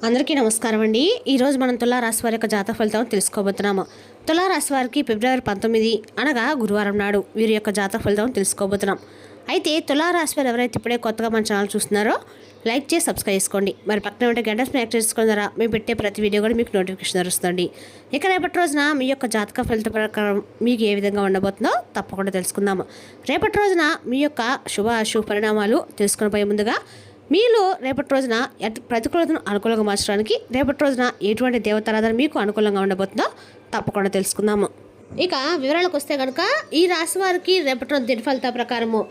అందరికీ నమస్కారం అండి. ఈరోజు మనం తులారాశి వారి యొక్క జాతక ఫలితం తెలుసుకోబోతున్నాము. తులారాశి వారికి ఫిబ్రవరి 19 అనగా గురువారం నాడు వీరి యొక్క జాతక ఫలితం తెలుసుకోబోతున్నాం. అయితే తులారాశి వారు ఎవరైతే ఇప్పుడే కొత్తగా మన ఛానల్ చూస్తున్నారో లైక్ చేసి సబ్స్క్రైబ్ చేసుకోండి. మరి పక్కన ఉంటే గంట యాక్ట్ చేసుకోవడం ద్వారా మేము పెట్టే ప్రతి వీడియో కూడా మీకు నోటిఫికేషన్ వస్తుంది. ఇక రేపటి రోజున మీ యొక్క జాతక ఫలితం ప్రకారం మీకు ఏ విధంగా ఉండబోతుందో తప్పకుండా తెలుసుకుందాము. రేపటి రోజున మీ యొక్క శుభ పరిణామాలు తెలుసుకుని పోయే ముందుగా మీలో రేపటి రోజున ప్రతికూలతను అనుకూలంగా మార్చడానికి రేపటి రోజున ఎటువంటి దేవతారాధన మీకు అనుకూలంగా ఉండబోతుందో తప్పకుండా తెలుసుకుందాము. ఇక వివరాలకు వస్తే కనుక ఈ రాశి వారికి రేపటి రోజు దిన ఫలితాల ప్రకారము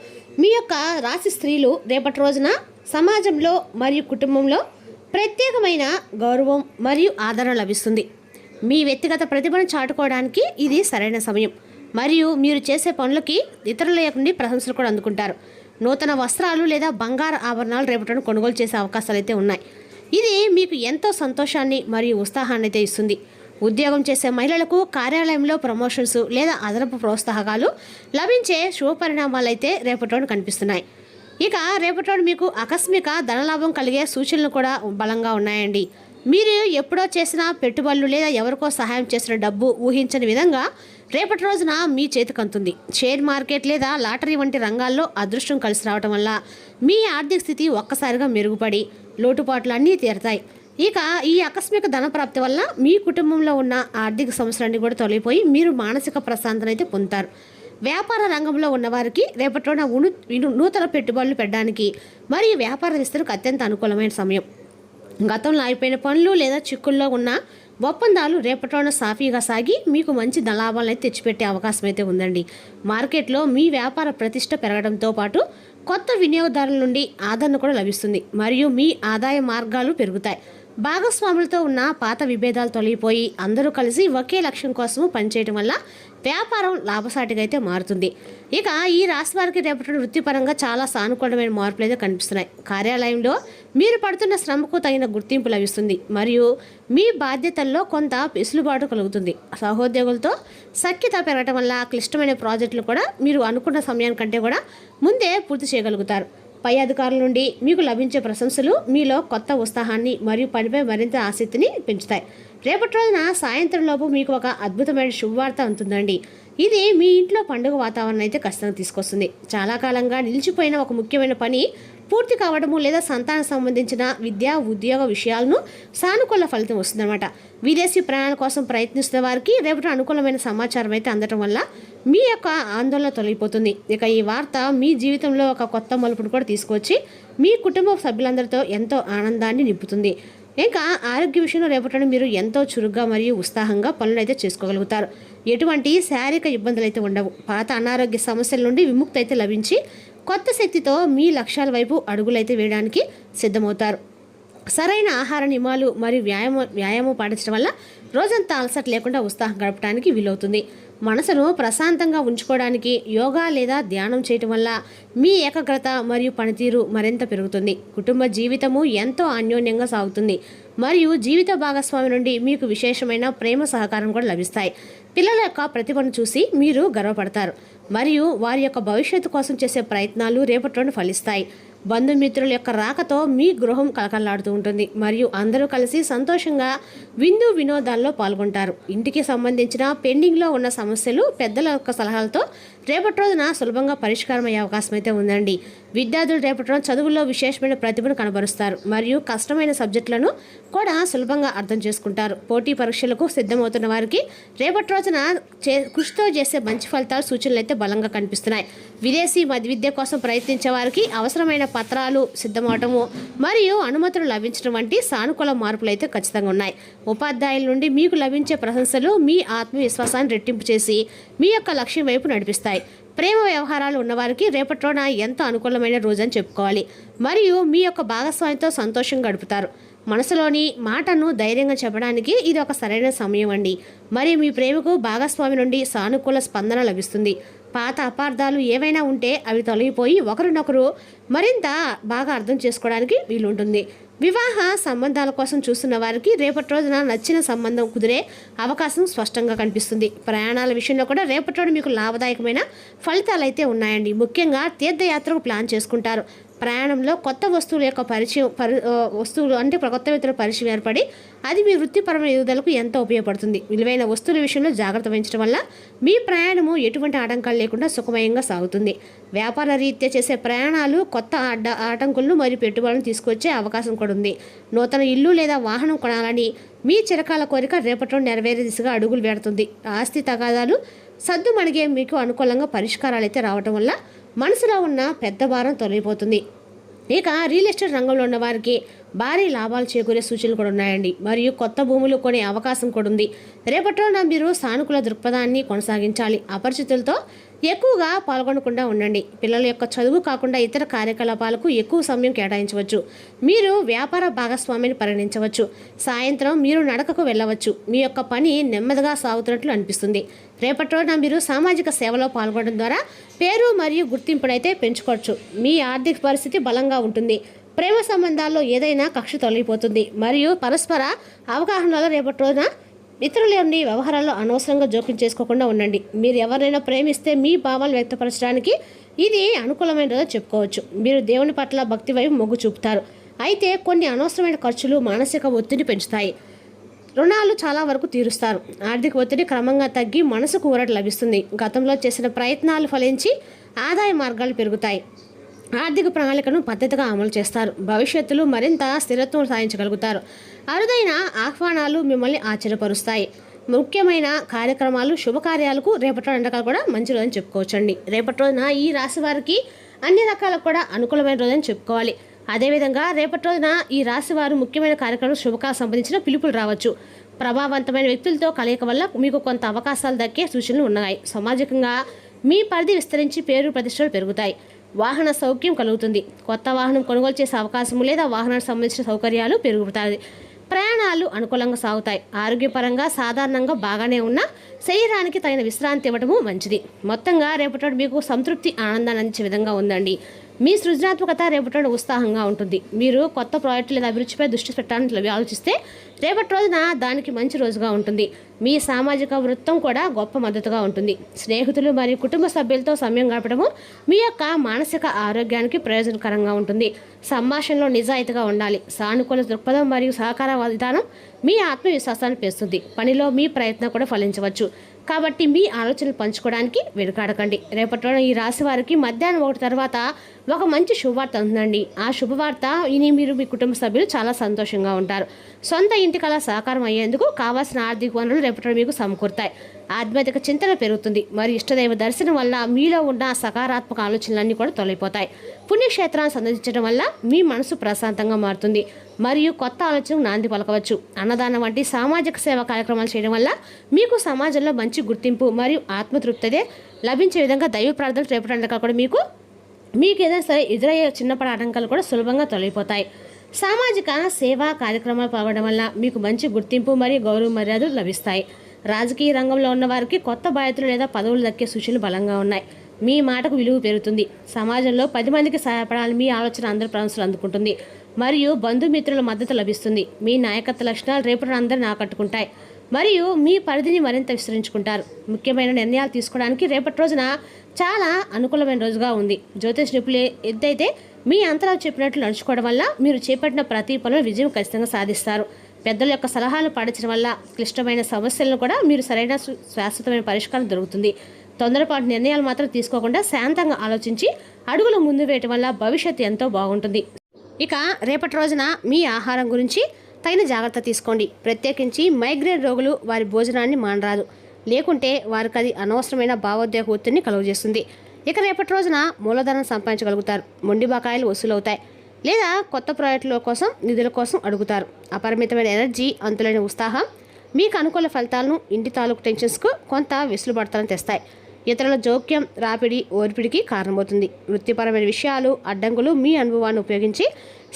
మీ యొక్క రాశి స్త్రీలు రేపటి రోజున సమాజంలో మరియు కుటుంబంలో ప్రత్యేకమైన గౌరవం మరియు ఆదరణ లభిస్తుంది. మీ వ్యక్తిగత ప్రతిభను చాటుకోవడానికి ఇది సరైన సమయం. మరియు మీరు చేసే పనులకి ఇతరుల నుండి ప్రశంసలు కూడా అందుకుంటారు. నూతన వస్త్రాలు లేదా బంగారు ఆభరణాలు రేపటిని కొనుగోలు చేసే అవకాశాలు అయితే ఉన్నాయి. ఇది మీకు ఎంతో సంతోషాన్ని మరియు ఉత్సాహాన్ని అయితే ఇస్తుంది. ఉద్యోగం చేసే మహిళలకు కార్యాలయంలో ప్రమోషన్స్ లేదా అదనపు ప్రోత్సాహకాలు లభించే శుభ పరిణామాలు అయితే రేపటి కనిపిస్తున్నాయి. ఇక రేపటి మీకు ఆకస్మిక ధనలాభం కలిగే సూచనలు కూడా బలంగా ఉన్నాయండి. మీరు ఎప్పుడో చేసిన పెట్టుబడులు లేదా ఎవరికో సహాయం చేసిన డబ్బు ఊహించని విధంగా రేపటి రోజున మీ చేతికి అందుతుంది. షేర్ మార్కెట్ లేదా లాటరీ వంటి రంగాల్లో అదృష్టం కలిసి రావడం వల్ల మీ ఆర్థిక స్థితి ఒక్కసారిగా మెరుగుపడి లోటుపాట్లు అన్నీ తీరుతాయి. ఇక ఈ ఆకస్మిక ధన ప్రాప్తి వల్ల మీ కుటుంబంలో ఉన్న ఆర్థిక సమస్యలన్నీ కూడా తొలగిపోయి మీరు మానసిక ప్రశాంతత అయితే పొందుతారు. వ్యాపార రంగంలో ఉన్నవారికి రేపటి రోజున నూతన పెట్టుబడులు పెట్టడానికి మరియు వ్యాపార విస్తరణకు అత్యంత అనుకూలమైన సమయం. గతంలో అయిపోయిన పనులు లేదా చిక్కుల్లో ఉన్న ఒప్పందాలు రేపటిలోన సాఫీగా సాగి మీకు మంచి లాభాలను అయితే తెచ్చిపెట్టే అవకాశం అయితే ఉందండి. మార్కెట్లో మీ వ్యాపార ప్రతిష్ట పెరగడంతో పాటు కొత్త వినియోగదారుల నుండి ఆదరణ కూడా లభిస్తుంది మరియు మీ ఆదాయ మార్గాలు పెరుగుతాయి. భాగస్వాములతో ఉన్న పాత విభేదాలు తొలగిపోయి అందరూ కలిసి ఒకే లక్ష్యం కోసం పనిచేయడం వల్ల వ్యాపారం లాభసాటిగా అయితే మారుతుంది. ఇక ఈ రాశి వారికి రేపటి వృత్తిపరంగా చాలా సానుకూలమైన మార్పులు అయితే కనిపిస్తున్నాయి. కార్యాలయంలో మీరు పడుతున్న శ్రమకు తగిన గుర్తింపు లభిస్తుంది మరియు మీ బాధ్యతల్లో కొంత వెసులుబాటు కలుగుతుంది. సహోద్యోగులతో సఖ్యత పెరగడం వల్ల క్లిష్టమైన ప్రాజెక్టులు కూడా మీరు అనుకున్న సమయానికంటే కూడా ముందే పూర్తి చేయగలుగుతారు. పై అధికారుల నుండి మీకు లభించే ప్రశంసలు మీలో కొత్త ఉత్సాహాన్ని మరియు పనిపై మరింత ఆసక్తిని పెంచుతాయి. రేపటి రోజున సాయంత్రం లోపు మీకు ఒక అద్భుతమైన శుభవార్త ఉంటుందండి. ఇది మీ ఇంట్లో పండుగ వాతావరణం అయితే ఖచ్చితంగా తీసుకొస్తుంది. చాలా కాలంగా నిలిచిపోయిన ఒక ముఖ్యమైన పని పూర్తి కావడము లేదా సంతానం సంబంధించిన విద్య ఉద్యోగ విషయాలను సానుకూల ఫలితం వస్తుందన్నమాట. విదేశీ ప్రయాణాల కోసం ప్రయత్నిస్తున్న వారికి రేపటి అనుకూలమైన సమాచారం అయితే అందడం వల్ల మీ యొక్క ఆందోళన తొలగిపోతుంది. ఇక ఈ వార్త మీ జీవితంలో ఒక కొత్త మలుపును కూడా తీసుకొచ్చి మీ కుటుంబ సభ్యులందరితో ఎంతో ఆనందాన్ని నింపుతుంది. ఇంకా ఆరోగ్య విషయంలో రేపటి మీరు ఎంతో చురుగ్గా మరియు ఉత్సాహంగా పనులు అయితే చేసుకోగలుగుతారు. ఎటువంటి శారీరక ఇబ్బందులు అయితే ఉండవు. పాత అనారోగ్య సమస్యల నుండి విముక్తి అయితే లభించి కొత్త శక్తితో మీ లక్ష్యాల వైపు అడుగులైతే వేయడానికి సిద్ధమవుతారు. సరైన ఆహార నియమాలు మరియు వ్యాయామం పాటించడం వల్ల రోజంతా అలసట లేకుండా ఉత్సాహం గడపడానికి వీలవుతుంది. మనసును ప్రశాంతంగా ఉంచుకోవడానికి యోగా లేదా ధ్యానం చేయటం వల్ల మీ ఏకాగ్రత మరియు పనితీరు మరింత పెరుగుతుంది. కుటుంబ జీవితము ఎంతో అన్యోన్యంగా సాగుతుంది మరియు జీవిత భాగస్వామి నుండి మీకు విశేషమైన ప్రేమ సహకారం కూడా లభిస్తాయి. పిల్లల యొక్క ప్రతిభను చూసి మీరు గర్వపడతారు మరియు వారి యొక్క భవిష్యత్తు కోసం చేసే ప్రయత్నాలు రేపటి ఫలిస్తాయి. బంధుమిత్రుల యొక్క రాకతో మీ గృహం కలకల్లాడుతూ ఉంటుంది మరియు అందరూ కలిసి సంతోషంగా వినోదాల్లో పాల్గొంటారు. ఇంటికి సంబంధించిన పెండింగ్లో ఉన్న సమస్యలు పెద్దల యొక్క సలహాలతో రేపటి రోజున సులభంగా పరిష్కారం అయ్యే అవకాశం అయితే ఉందండి. విద్యార్థులు రేపటి రోజు చదువుల్లో విశేషమైన ప్రతిభను కనబరుస్తారు మరియు కష్టమైన సబ్జెక్టులను కూడా సులభంగా అర్థం చేసుకుంటారు. పోటీ పరీక్షలకు సిద్ధమవుతున్న వారికి రేపటి రోజున కృషితో చేసే మంచి ఫలితాలు సూచనలు అయితే బలంగా కనిపిస్తున్నాయి. విదేశీ విద్య కోసం ప్రయత్నించే వారికి అవసరమైన పత్రాలు సిద్ధమవటము మరియు అనుమతులు లభించడం వంటి సానుకూల మార్పులు అయితే ఖచ్చితంగా ఉన్నాయి. ఉపాధ్యాయుల నుండి మీకు లభించే ప్రశంసలు మీ ఆత్మవిశ్వాసాన్ని రెట్టింపు చేసి మీ యొక్క లక్ష్యం వైపు నడిపిస్తాయి. ప్రేమ వ్యవహారాలు ఉన్నవారికి రేపటి రోజున ఎంతో అనుకూలమైన రోజని చెప్పుకోవాలి మరియు మీ యొక్క భాగస్వామితో సంతోషంగా గడుపుతారు. మనసులోని మాటను ధైర్యంగా చెప్పడానికి ఇది ఒక సరైన సమయం అండి. మరియు మీ ప్రేమకు భాగస్వామి నుండి సానుకూల స్పందన లభిస్తుంది. పాత అపార్థాలు ఏవైనా ఉంటే అవి తొలగిపోయి ఒకరినొకరు మరింత బాగా అర్థం చేసుకోవడానికి వీలుంటుంది. వివాహ సంబంధాల కోసం చూస్తున్న వారికి రేపటి రోజున నచ్చిన సంబంధం కుదిరే అవకాశం స్పష్టంగా కనిపిస్తుంది. ప్రయాణాల విషయంలో కూడా రేపటి రోజు మీకు లాభదాయకమైన ఫలితాలు అయితే ఉన్నాయండి. ముఖ్యంగా తీర్థయాత్రకు ప్లాన్ చేసుకుంటారు ప్రయాణంలో కొత్త వస్తువుల యొక్క వస్తువులు అంటే కొత్త వ్యక్తుల పరిచయం ఏర్పడి అది మీ వృత్తిపరమైన ఎదుగుదలకు ఎంతో ఉపయోగపడుతుంది. విలువైన వస్తువుల విషయంలో జాగ్రత్త వహించడం వల్ల మీ ప్రయాణము ఎటువంటి ఆటంకాలు లేకుండా సుఖమయంగా సాగుతుంది. వ్యాపార రీత్యా చేసే ప్రయాణాలు కొత్త ఆటంకులను మరియు పెట్టుబడులను తీసుకొచ్చే అవకాశం కూడా ఉంది. నూతన ఇల్లు లేదా వాహనం కొనాలని మీ చిరకాల కోరిక రేపట్లో నెరవేరే దిశగా అడుగులు పెడుతుంది. ఆస్తి తగాదాలు సద్దుమణిగే మీకు అనుకూలంగా పరిష్కారాలు అయితే రావటం వల్ల మనసులో ఉన్న పెద్ద భారం తొలగిపోతుంది. ఇక రియల్ ఎస్టేట్ రంగంలో ఉన్న వారికి భారీ లాభాలు చేకూరే సూచనలు కూడా ఉన్నాయండి. మరియు కొత్త భూములు కొనే అవకాశం కూడా ఉంది. రేపట్లో మీరు సానుకూల దృక్పథాన్ని కొనసాగించాలి. అపరిచితులతో ఎక్కువగా పాల్గొనకుండా ఉండండి. పిల్లల యొక్క చదువు కాకుండా ఇతర కార్యకలాపాలకు ఎక్కువ సమయం కేటాయించవచ్చు. మీరు వ్యాపార భాగస్వామిని పరిగణించవచ్చు. సాయంత్రం మీరు నడకకు వెళ్ళవచ్చు. మీ యొక్క పని నెమ్మదిగా సాగుతున్నట్లు అనిపిస్తుంది. రేపటి రోజున మీరు సామాజిక సేవలో పాల్గొనడం ద్వారా పేరు మరియు గుర్తింపునైతే పెంచుకోవచ్చు. మీ ఆర్థిక పరిస్థితి బలంగా ఉంటుంది. ప్రేమ సంబంధాల్లో ఏదైనా కక్ష తొలగిపోతుంది. మరియు పరస్పర అవగాహనలో రేపటి రోజున ఇతరులని వ్యవహారాల్లో అనవసరంగా జోక్యం చేసుకోకుండా ఉండండి. మీరు ఎవరైనా ప్రేమిస్తే మీ భావాలు వ్యక్తపరచడానికి ఇది అనుకూలమైన రోజు చెప్పుకోవచ్చు. మీరు దేవుని పట్ల భక్తి వైపు మొగ్గు చూపుతారు. అయితే కొన్ని అనవసరమైన ఖర్చులు మానసిక ఒత్తిడి పెంచుతాయి. రుణాలు చాలా వరకు తీరుస్తారు. ఆర్థిక ఒత్తిడి క్రమంగా తగ్గి మనసుకు ఊరట లభిస్తుంది. గతంలో చేసిన ప్రయత్నాలు ఫలించి ఆదాయ మార్గాలు పెరుగుతాయి. ఆర్థిక ప్రణాళికను పద్ధతిగా అమలు చేస్తారు. భవిష్యత్తులో మరింత స్థిరత్వం సాధించగలుగుతారు. అరుదైన ఆహ్వానాలు మిమ్మల్ని ఆశ్చర్యపరుస్తాయి. ముఖ్యమైన కార్యక్రమాలు శుభకార్యాలకు రేపటి రోజు కూడా మంచి రోజని చెప్పుకోవచ్చండి. రేపటి రోజున ఈ రాశి వారికి అన్ని రకాలకు కూడా అనుకూలమైన రోజని చెప్పుకోవాలి. అదేవిధంగా రేపటి రోజున ఈ రాశి వారు ముఖ్యమైన కార్యక్రమాలు శుభకాలకు సంబంధించిన పిలుపులు రావచ్చు. ప్రభావవంతమైన వ్యక్తులతో కలయిక వల్ల మీకు కొంత అవకాశాలు దక్కే సూచనలు ఉన్నాయి. సామాజికంగా మీ పరిధి విస్తరించి పేరు ప్రతిష్టలు పెరుగుతాయి. వాహన సౌఖ్యం కలుగుతుంది. కొత్త వాహనం కొనుగోలు చేసే అవకాశం లేదా వాహనానికి సంబంధించిన సౌకర్యాలు పెరుగుతాయి. ప్రయాణాలు అనుకూలంగా సాగుతాయి. ఆరోగ్యపరంగా సాధారణంగా బాగానే ఉన్న శరీరానికి తగిన విశ్రాంతి ఇవ్వడము మంచిది. మొత్తంగా రేపటి మీకు సంతృప్తి ఆనందాన్ని అందించే విధంగా ఉందండి. మీ సృజనాత్మకత రేపటి ఉత్సాహంగా ఉంటుంది. మీరు కొత్త ప్రాజెక్టు లేదా అభిరుచిపై దృష్టి పెట్టడానికి ఆలోచిస్తే రేపటి రోజున దానికి మంచి రోజుగా ఉంటుంది. మీ సామాజిక వృత్తం కూడా గొప్ప మద్దతుగా ఉంటుంది. స్నేహితులు మరియు కుటుంబ సభ్యులతో సమయం గడపడము మీ యొక్క మానసిక ఆరోగ్యానికి ప్రయోజనకరంగా ఉంటుంది. సంభాషణలో నిజాయితీగా ఉండాలి. సానుకూల దృక్పథం మరియు సహకార విధానం మీ ఆత్మవిశ్వాసాన్ని పెంచుతుంది. పనిలో మీ ప్రయత్నం కూడా ఫలించవచ్చు. కాబట్టి మీ ఆలోచనలు పంచుకోవడానికి వెనుకాడకండి. రేపటి రోజున ఈ రాశి వారికి మధ్యాహ్నం 1 తర్వాత ఒక మంచి శుభవార్త ఉందండి. ఆ శుభవార్త విని మీరు మీ కుటుంబ సభ్యులు చాలా సంతోషంగా ఉంటారు. సొంత ఇంటి కళ సాకారం అయ్యేందుకు కావాల్సిన ఆర్థిక వనరులు రేపటి మీకు సమకూరుతాయి. ఆధ్యాత్మిక చింతన పెరుగుతుంది. మరి ఇష్టదైవ దర్శనం వల్ల మీలో ఉన్న సకారాత్మక ఆలోచనలన్నీ కూడా తొలగిపోతాయి. పుణ్యక్షేత్రాన్ని సందర్శించడం వల్ల మీ మనసు ప్రశాంతంగా మారుతుంది. మరియు కొత్త ఆలోచనకు నాంది పలకవచ్చు. అన్నదానం వంటి సామాజిక సేవా కార్యక్రమాలు చేయడం వల్ల మీకు సమాజంలో మంచి గుర్తింపు మరియు ఆత్మతృప్తి లభించే విధంగా దైవ ప్రార్థనలు రేపటి కూడా మీకు ఏదైనా సరే ఎదురయ్యే చిన్నపడి ఆటంకాలు కూడా సులభంగా తొలగిపోతాయి. సామాజిక సేవా కార్యక్రమాలు పాల్గొనడం వల్ల మీకు మంచి గుర్తింపు మరియు గౌరవ మర్యాదలు లభిస్తాయి. రాజకీయ రంగంలో ఉన్న వారికి కొత్త బాధ్యతలు లేదా పదవులు దక్కే సూచనలు బలంగా ఉన్నాయి. మీ మాటకు విలువ పెరుగుతుంది. సమాజంలో 10 మందికి సహాయపడాలని మీ ఆలోచన అందరి ప్రశంసలు అందుకుంటుంది. మరియు బంధుమిత్రుల మద్దతు లభిస్తుంది. మీ నాయకత్వ లక్షణాలు రేపటి అందరిని ఆకట్టుకుంటాయి. మరియు మీ పరిధిని మరింత విస్తరించుకుంటారు. ముఖ్యమైన నిర్ణయాలు తీసుకోవడానికి రేపటి రోజున చాలా అనుకూలమైన రోజుగా ఉంది. జ్యోతిష్ నిపుణులు ఎద్దైతే మీ అంతరాలు చెప్పినట్లు నడుచుకోవడం వల్ల మీరు చేపట్టిన ప్రతి పనులు విజయం ఖచ్చితంగా సాధిస్తారు. పెద్దల యొక్క సలహాలు పాటించడం వల్ల క్లిష్టమైన సమస్యలను కూడా మీరు సరైన శాశ్వతమైన పరిష్కారం దొరుకుతుంది. తొందరపాటు నిర్ణయాలు మాత్రం తీసుకోకుండా శాంతంగా ఆలోచించి అడుగులు ముందు వేయటం వల్ల భవిష్యత్తు ఎంతో బాగుంటుంది. ఇక రేపటి రోజున మీ ఆహారం గురించి తగిన జాగ్రత్త తీసుకోండి. ప్రత్యేకించి మైగ్రేన్ రోగులు వారి భోజనాన్ని మానరాదు. లేకుంటే వారికి అది అనవసరమైన భావోద్వేగ ఒత్తిడిని కలుగజేస్తుంది. ఇక రేపటి రోజున మూలధనం సంపాదించగలుగుతారు. మొండి బకాయిలు వసూలవుతాయి. లేదా కొత్త ప్రాజెక్టుల కోసం నిధుల కోసం అడుగుతారు. అపరిమితమైన ఎనర్జీ, అంతులేని ఉత్సాహం మీకు అనుకూల ఫలితాలను ఇంటి తాలూకు టెన్షన్స్కు కొంత వెసులుబాటుతనం తెస్తాయి. ఇతరుల జోక్యం రాపిడి ఓర్పిడికి కారణమవుతుంది. వృత్తిపరమైన విషయాలు అడ్డంకులు మీ అనుభవాన్ని ఉపయోగించి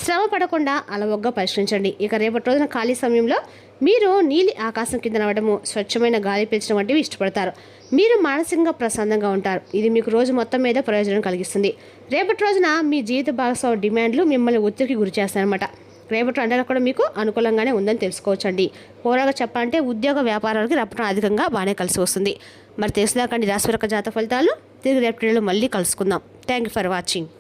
శ్రమ పడకుండా అలవోగ్గా పరిష్కరించండి. ఇక రేపటి రోజున ఖాళీ సమయంలో మీరు నీలి ఆకాశం కింద నడవడము, స్వచ్ఛమైన గాలి పీల్చడం వంటివి ఇష్టపడతారు. మీరు మానసికంగా ప్రశాంతంగా ఉంటారు. ఇది మీకు రోజు మొత్తం మీద ప్రయోజనం కలిగిస్తుంది. రేపటి రోజున మీ జీవిత భాగస్వామి డిమాండ్లు మిమ్మల్ని ఒత్తిడికి గురి చేస్తాయన్నమాట. రేపటి అండగా కూడా మీకు అనుకూలంగానే ఉందని తెలుసుకోవచ్చండి. ఓవరాల్గా చెప్పాలంటే ఉద్యోగ వ్యాపారాలకి రేపటి అధికంగా బాగానే కలిసి వస్తుంది. మరి తెలిసిదాకండి రాశి జాతక ఫలితాలు తిరిగి రేపటి మళ్ళీ కలుసుకుందాం. Thank you for watching.